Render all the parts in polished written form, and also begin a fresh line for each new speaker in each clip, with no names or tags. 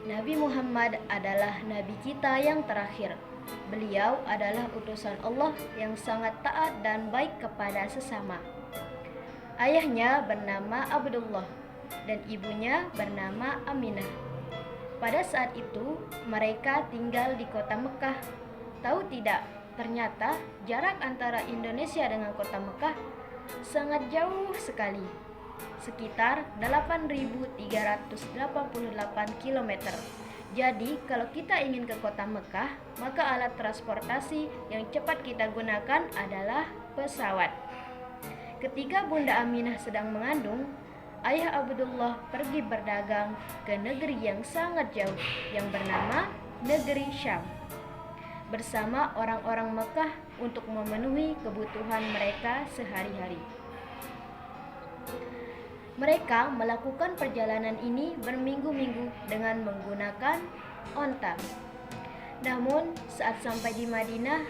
Nabi Muhammad adalah nabi kita yang terakhir. Beliau adalah utusan Allah yang sangat taat dan baik kepada sesama. Ayahnya bernama Abdullah dan ibunya bernama Aminah. Pada saat itu, mereka tinggal di kota Mekah. Tahu tidak, ternyata jarak antara Indonesia dengan kota Mekah sangat jauh sekali, sekitar 8.388 km. Jadi, kalau kita ingin ke kota Mekah, maka alat transportasi yang cepat kita gunakan adalah pesawat. Ketika Bunda Aminah sedang mengandung, ayah Abdullah pergi berdagang ke negeri yang sangat jauh yang bernama negeri Syam bersama orang-orang Mekah untuk memenuhi kebutuhan mereka sehari-hari. Mereka melakukan perjalanan ini berminggu-minggu dengan menggunakan onta. Namun, saat sampai di Madinah,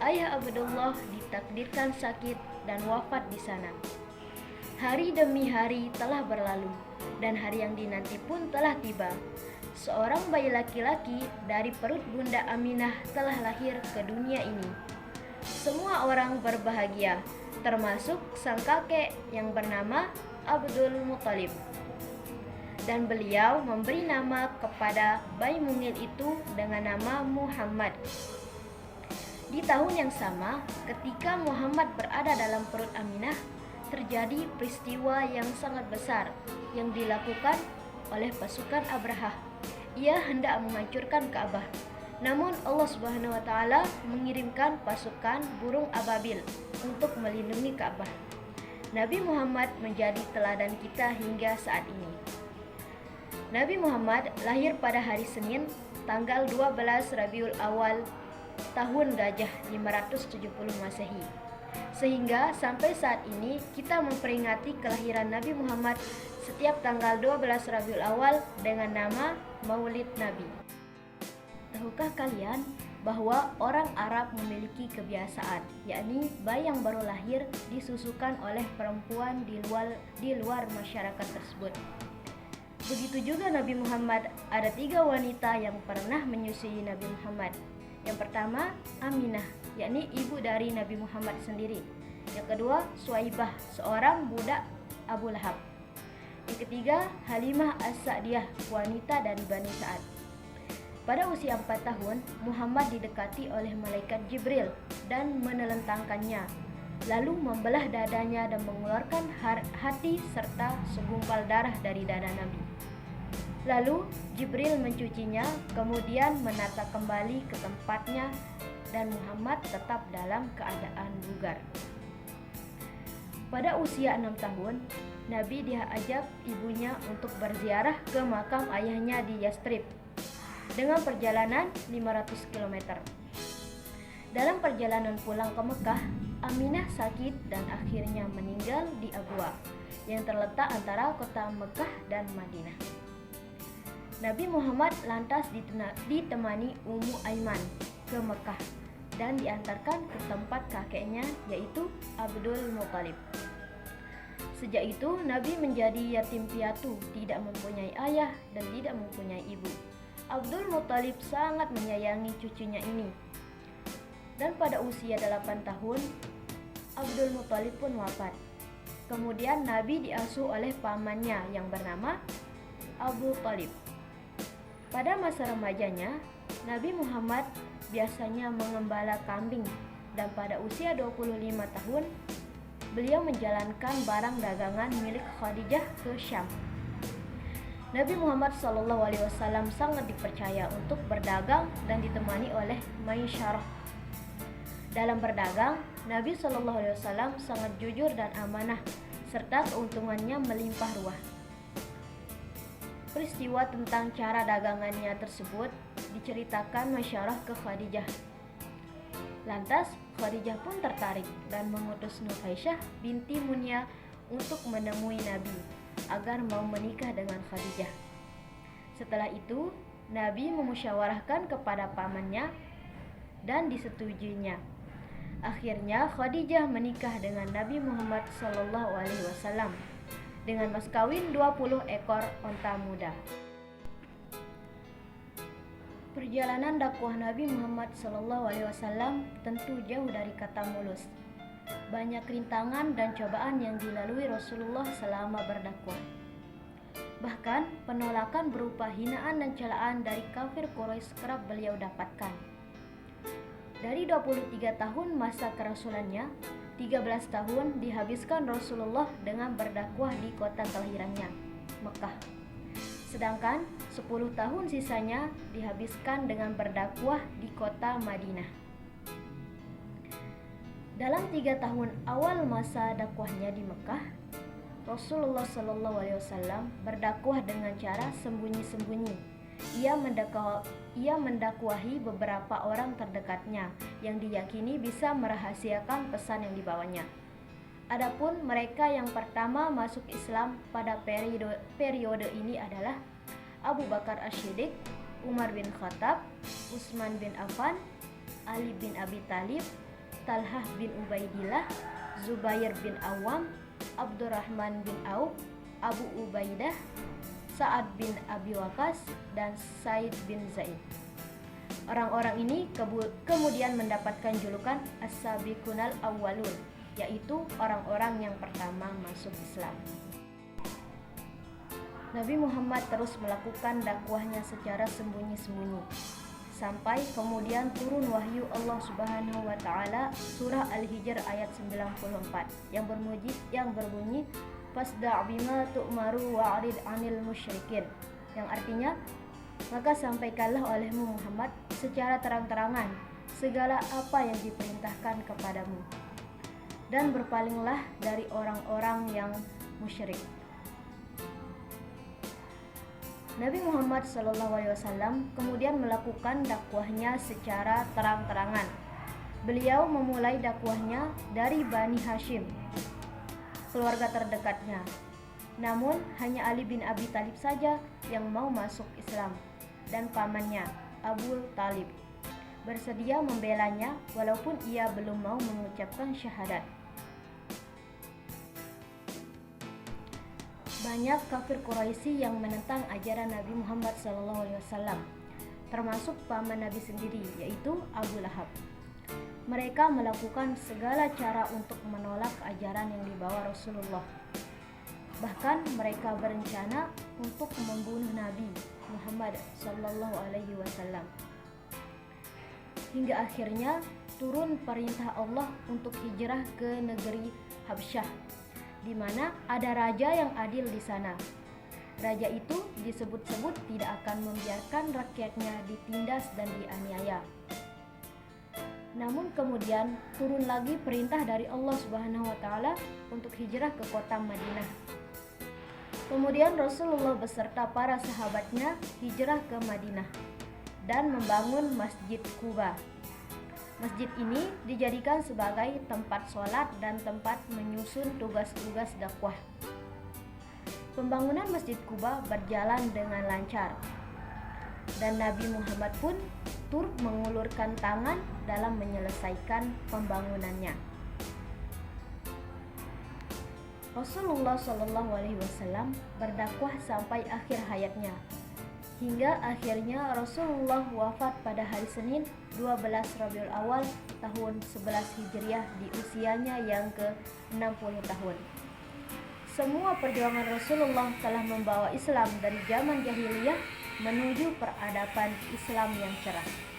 ayah Abdullah ditakdirkan sakit dan wafat di sana. Hari demi hari telah berlalu, dan hari yang dinanti pun telah tiba. Seorang bayi laki-laki dari perut Bunda Aminah telah lahir ke dunia ini. Semua orang berbahagia, termasuk sang kakek yang bernama Abdul Muthalib. Dan beliau memberi nama kepada bayi mungil itu dengan nama Muhammad. Di tahun yang sama, ketika Muhammad berada dalam perut Aminah, terjadi peristiwa yang sangat besar yang dilakukan oleh pasukan Abrahah. Ia hendak menghancurkan Ka'bah. Namun Allah Subhanahu wa taala mengirimkan pasukan burung ababil untuk melindungi Ka'bah. Nabi Muhammad menjadi teladan kita hingga saat ini. Nabi Muhammad lahir pada hari Senin, tanggal 12 Rabiul Awal tahun Gajah 570 Masehi. Sehingga sampai saat ini kita memperingati kelahiran Nabi Muhammad setiap tanggal 12 Rabiul Awal dengan nama Maulid Nabi. Tahukah kalian bahwa orang Arab memiliki kebiasaan, yakni bayi yang baru lahir disusukan oleh perempuan di luar masyarakat tersebut. Begitu juga Nabi Muhammad, ada 3 wanita yang pernah menyusui Nabi Muhammad. Yang pertama, Aminah, yakni ibu dari Nabi Muhammad sendiri. Yang kedua, Suwaibah, seorang budak Abu Lahab. Yang ketiga, Halimah As-Sa'diyah, wanita dari Bani Sa'ad. Pada usia 4 tahun, Muhammad didekati oleh malaikat Jibril dan menelentangkannya, lalu membelah dadanya dan mengeluarkan hati serta segumpal darah dari dada Nabi. Lalu Jibril mencucinya, kemudian menata kembali ke tempatnya, dan Muhammad tetap dalam keadaan bugar. Pada usia 6 tahun, Nabi diajak ibunya untuk berziarah ke makam ayahnya di Yastrib dengan perjalanan 500 km. Dalam perjalanan pulang ke Mekah, Aminah sakit dan akhirnya meninggal di Abwa yang terletak antara kota Mekah dan Madinah. Nabi Muhammad lantas ditemani Ummu Aiman ke Mekah dan diantarkan ke tempat kakeknya, yaitu Abdul Muthalib. Sejak itu Nabi menjadi yatim piatu, tidak mempunyai ayah dan tidak mempunyai ibu. Abdul Muthalib sangat menyayangi cucunya ini. Dan pada usia 8 tahun, Abdul Muthalib pun wafat. Kemudian Nabi diasuh oleh pamannya yang bernama Abu Thalib. Pada masa remajanya, Nabi Muhammad biasanya mengembala kambing, dan pada usia 25 tahun, beliau menjalankan barang dagangan milik Khadijah ke Syam. Nabi Muhammad SAW sangat dipercaya untuk berdagang dan ditemani oleh Maisyarah. Dalam berdagang, Nabi SAW sangat jujur dan amanah, serta keuntungannya melimpah ruah. Peristiwa tentang cara dagangannya tersebut diceritakan Maisyarah ke Khadijah. Lantas Khadijah pun tertarik dan mengutus Nufaisyah binti Munya untuk menemui Nabi agar mau menikah dengan Khadijah. Setelah itu, Nabi memusyawarahkan kepada pamannya dan disetujuinya. Akhirnya Khadijah menikah dengan Nabi Muhammad SAW . dengan mas kawin 20 ekor onta muda. Perjalanan dakwah Nabi Muhammad SAW tentu jauh dari kata mulus. Banyak rintangan dan cobaan yang dilalui Rasulullah selama berdakwah. Bahkan penolakan berupa hinaan dan celaan dari kafir Quraisy kerap beliau dapatkan. Dari 23 tahun masa kerasulannya, 13 tahun dihabiskan Rasulullah dengan berdakwah di kota kelahirannya, Mekah. Sedangkan 10 tahun sisanya dihabiskan dengan berdakwah di kota Madinah. Dalam 3 tahun awal masa dakwahnya di Mekah, Rasulullah SAW berdakwah dengan cara sembunyi-sembunyi. Ia mendakwahi beberapa orang terdekatnya yang diyakini bisa merahasiakan pesan yang dibawanya. Adapun mereka yang pertama masuk Islam pada periode ini adalah Abu Bakar As-Siddiq, Umar bin Khattab, Utsman bin Affan, Ali bin Abi Thalib, Talhah bin Ubaidillah, Zubair bin Awam, Abdurrahman bin Auf, Abu Ubaidah, Sa'ad bin Abi Waqqas, dan Said bin Zaid. Orang-orang ini kemudian mendapatkan julukan As-Sabiqunal Awwalun, yaitu orang-orang yang pertama masuk Islam. Nabi Muhammad terus melakukan dakwahnya secara sembunyi-sembunyi sampai kemudian turun wahyu Allah Subhanahu wa taala surah Al-Hijr ayat 94 yang berbunyi fasda' bima tu'maru wa'rid 'anil musyrikin, yang artinya maka sampaikanlah olehmu Muhammad secara terang-terangan segala apa yang diperintahkan kepadamu dan berpalinglah dari orang-orang yang musyrik. Nabi Muhammad SAW kemudian melakukan dakwahnya secara terang-terangan. Beliau memulai dakwahnya dari Bani Hashim, keluarga terdekatnya. Namun hanya Ali bin Abi Thalib saja yang mau masuk Islam, dan pamannya Abu Thalib bersedia membelanya walaupun ia belum mau mengucapkan syahadat. Banyak kafir Quraisy yang menentang ajaran Nabi Muhammad SAW, termasuk paman Nabi sendiri, yaitu Abu Lahab. Mereka melakukan segala cara untuk menolak ajaran yang dibawa Rasulullah. Bahkan mereka berencana untuk membunuh Nabi Muhammad SAW. Hingga akhirnya turun perintah Allah untuk hijrah ke negeri Habsyah, di mana ada raja yang adil di sana. Raja itu disebut-sebut tidak akan membiarkan rakyatnya ditindas dan dianiaya. Namun kemudian turun lagi perintah dari Allah Subhanahu wa taala untuk hijrah ke kota Madinah. Kemudian Rasulullah beserta para sahabatnya hijrah ke Madinah dan membangun Masjid Quba. Masjid ini dijadikan sebagai tempat sholat dan tempat menyusun tugas-tugas dakwah. Pembangunan Masjid Quba berjalan dengan lancar, dan Nabi Muhammad pun turut mengulurkan tangan dalam menyelesaikan pembangunannya. Rasulullah SAW berdakwah sampai akhir hayatnya, hingga akhirnya Rasulullah wafat pada hari Senin 12 Rabiul Awal tahun 11 Hijriah di usianya yang ke-60 tahun. Semua perjuangan Rasulullah telah membawa Islam dari zaman jahiliyah menuju peradaban Islam yang cerah.